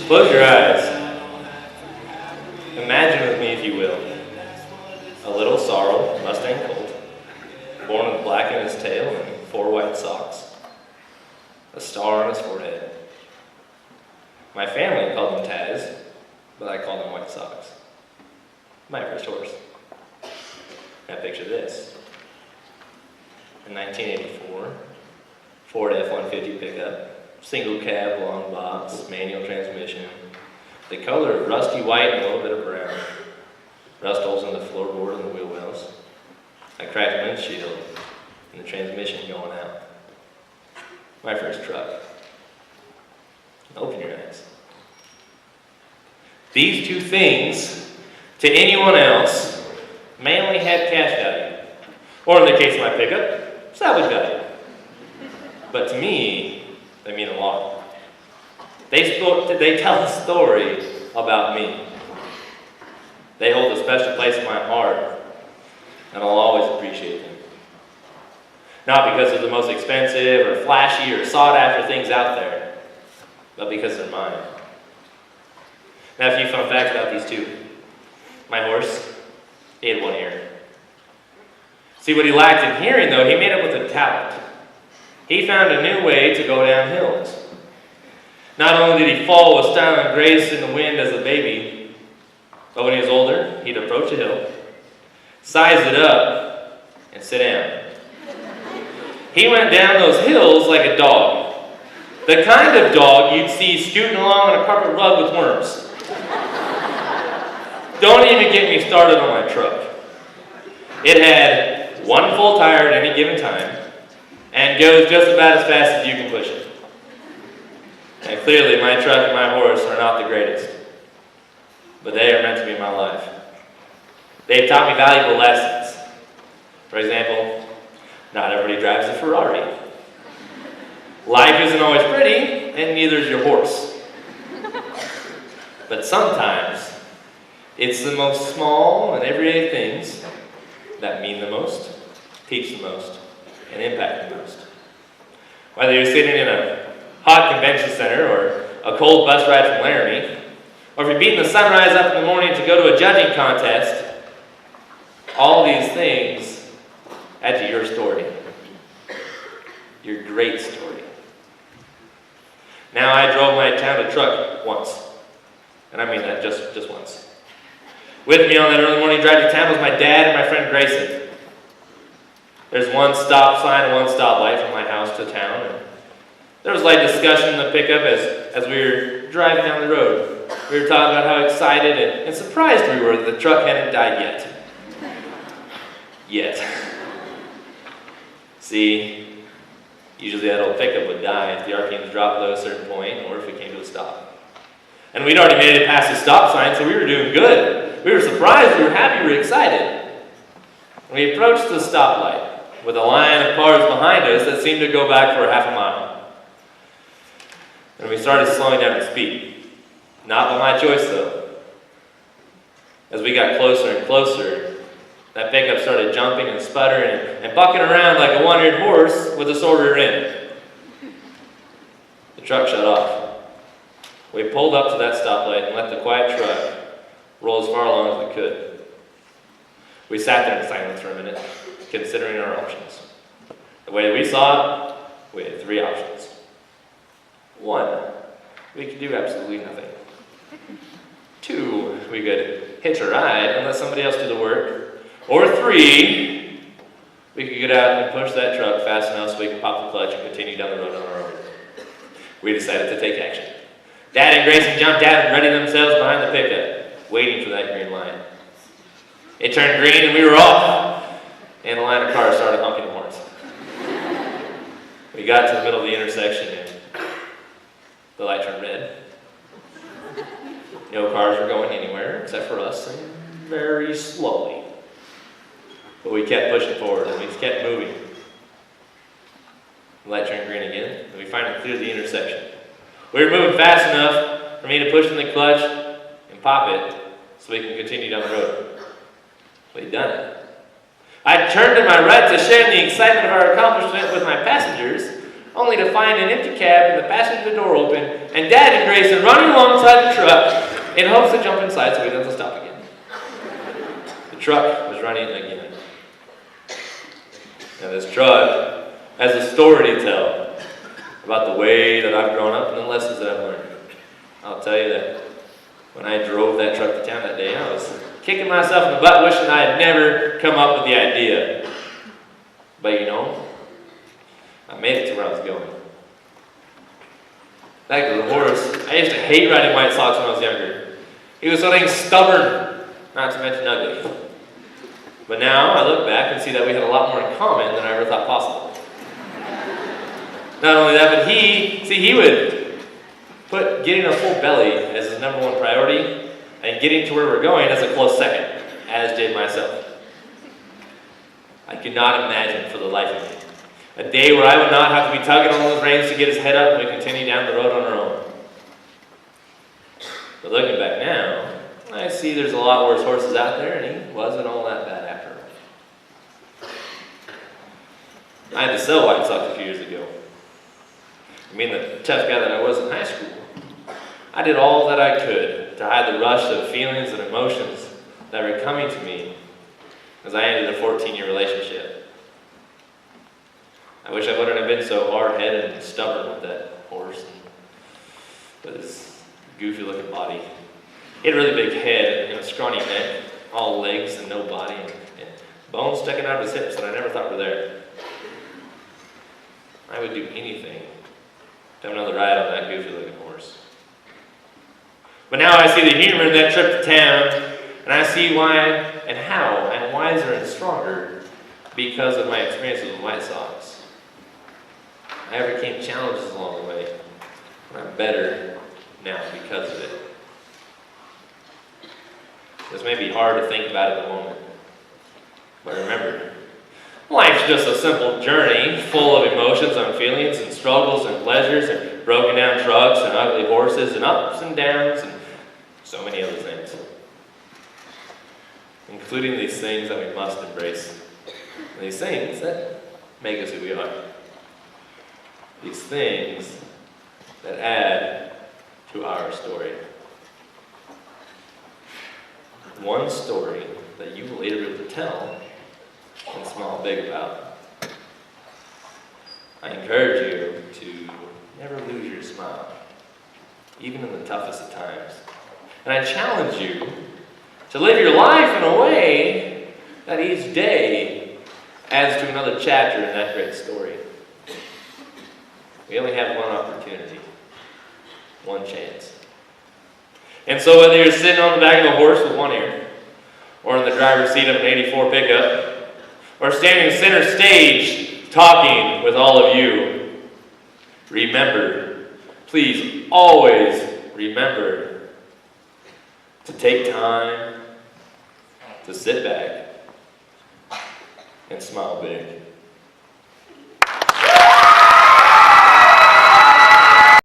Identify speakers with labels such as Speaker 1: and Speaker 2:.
Speaker 1: Close your eyes. Imagine with me, if you will, a little sorrel Mustang colt, born with black in his tail and 4 white socks, a star on his forehead. My family called him Taz, but I called him White Socks. My first horse. Now picture this. In 1984, Ford F-150 pickup, single cab, long box, manual transmission, the color of rusty white and a little bit of brown, rust holes in the floorboard and the wheel wells, a cracked windshield, and the transmission going out. My first truck. Open your eyes. These two things, to anyone else, may only have cash value, or in the case of my pickup, salvage value. But to me, they mean a lot. They tell a story about me. They hold a special place in my heart, and I'll always appreciate them. Not because they're the most expensive or flashy or sought-after things out there, but because they're mine. Now, a few fun facts about these two. My horse, he had 1 ear. See, what he lacked in hearing, though, he made up with a talent. He found a new way to go down hills. Not only did he fall with style and grace in the wind as a baby, but when he was older, he'd approach a hill, size it up, and sit down. He went down those hills like a dog. The kind of dog you'd see scooting along on a carpet rug with worms. Don't even get me started on my truck. It had 1 full tire at any given time, and goes just about as fast as you can push it. And clearly, my truck and my horse are not the greatest, but they are meant to be my life. They've taught me valuable lessons. For example, not everybody drives a Ferrari. Life isn't always pretty, and neither is your horse. But sometimes, it's the most small and everyday things that mean the most, teach the most, and impact the most. Whether you're sitting in a hot convention center or a cold bus ride from Laramie, or if you're beating the sunrise up in the morning to go to a judging contest, all these things add to your story. Your great story. Now, I drove my town to truck once. And I mean that just once. With me on that early morning drive to town was my dad and my friend Grayson. There's 1 stop sign and 1 stoplight from my house to town. And there was light discussion in the pickup as we were driving down the road. We were talking about how excited and surprised we were that the truck hadn't died yet. Yet. See, usually that old pickup would die if the RPMs dropped below a certain point or if we came to a stop. And we'd already made it past the stop sign, so we were doing good. We were surprised, we were happy, we were excited. We approached the stoplight with a line of cars behind us that seemed to go back for half a mile. And we started slowing down the speed. Not by my choice, though. As we got closer and closer, that pickup started jumping and sputtering and bucking around like a 1-eared horse with a sore rear end. The truck shut off. We pulled up to that stoplight and let the quiet truck roll as far along as we could. We sat there in silence for a minute, considering our options. The way we saw it, we had 3 options. 1, we could do absolutely nothing. 2, we could hitch a ride and let somebody else do the work. Or 3, we could get out and push that truck fast enough so we could pop the clutch and continue down the road on our own. We decided to take action. Dad and Grayson jumped out and readied themselves behind the pickup, waiting for that green light. It turned green and we were off, and the line of cars started honking horns. We got to the middle of the intersection and the light turned red. No cars were going anywhere except for us, and very slowly. But we kept pushing forward and we just kept moving. The light turned green again, and we finally cleared the intersection. We were moving fast enough for me to push in the clutch and pop it so we can continue down the road. We'd done it. I turned to my right to share in the excitement of our accomplishment with my passengers only to find an empty cab and the passenger door open, and Dad and Grayson running alongside the truck in hopes to jump inside so we didn't have to stop again. The truck was running again. Now this truck has a story to tell about the way that I've grown up and the lessons that I've learned. I'll tell you that when I drove that truck to town that day, I was kicking myself in the butt wishing I had never come up with the idea. But you know, I made it to where I was going. Back to the horse, I used to hate riding White Sox when I was younger. He was something stubborn, not to mention ugly. But now I look back and see that we had a lot more in common than I ever thought possible. Not only that, but he would put getting a full belly as his number one priority and getting to where we're going as a close second, as did myself. I could not imagine for the life of me a day where I would not have to be tugging on those reins to get his head up and we continue down the road on our own. But looking back now, I see there's a lot worse horses out there, and he wasn't all that bad after all. I had to sell White Sox a few years ago. I mean, the tough guy that I was in high school, I did all that I could to hide the rush of feelings and emotions that were coming to me as I ended a 14-year relationship. I wish I wouldn't have been so hard-headed and stubborn with that horse, with his goofy-looking body. He had a really big head and a scrawny neck, all legs and no body, and bones sticking out of his hips that I never thought were there. I would do anything to have another ride on that goofy-looking horse. But now I see the humor in that trip to town, and I see why and how I'm wiser and stronger because of my experiences with White Sox. I overcame challenges along the way, and I'm better now because of it. This may be hard to think about at the moment, but remember, life's just a simple journey full of emotions and feelings and struggles and pleasures and broken down trucks and ugly horses and ups and downs and so many other things, including these things that we must embrace, these things that make us who we are, these things that add to our story. One story that you will later be able to tell and smile big about. I encourage you to never lose your smile, even in the toughest of times. And I challenge you to live your life in a way that each day adds to another chapter in that great story. We only have one opportunity, one chance. And so whether you're sitting on the back of a horse with one ear, or in the driver's seat of an 84 pickup, or standing center stage talking with all of you, remember, please always remember to take time to sit back and smile big.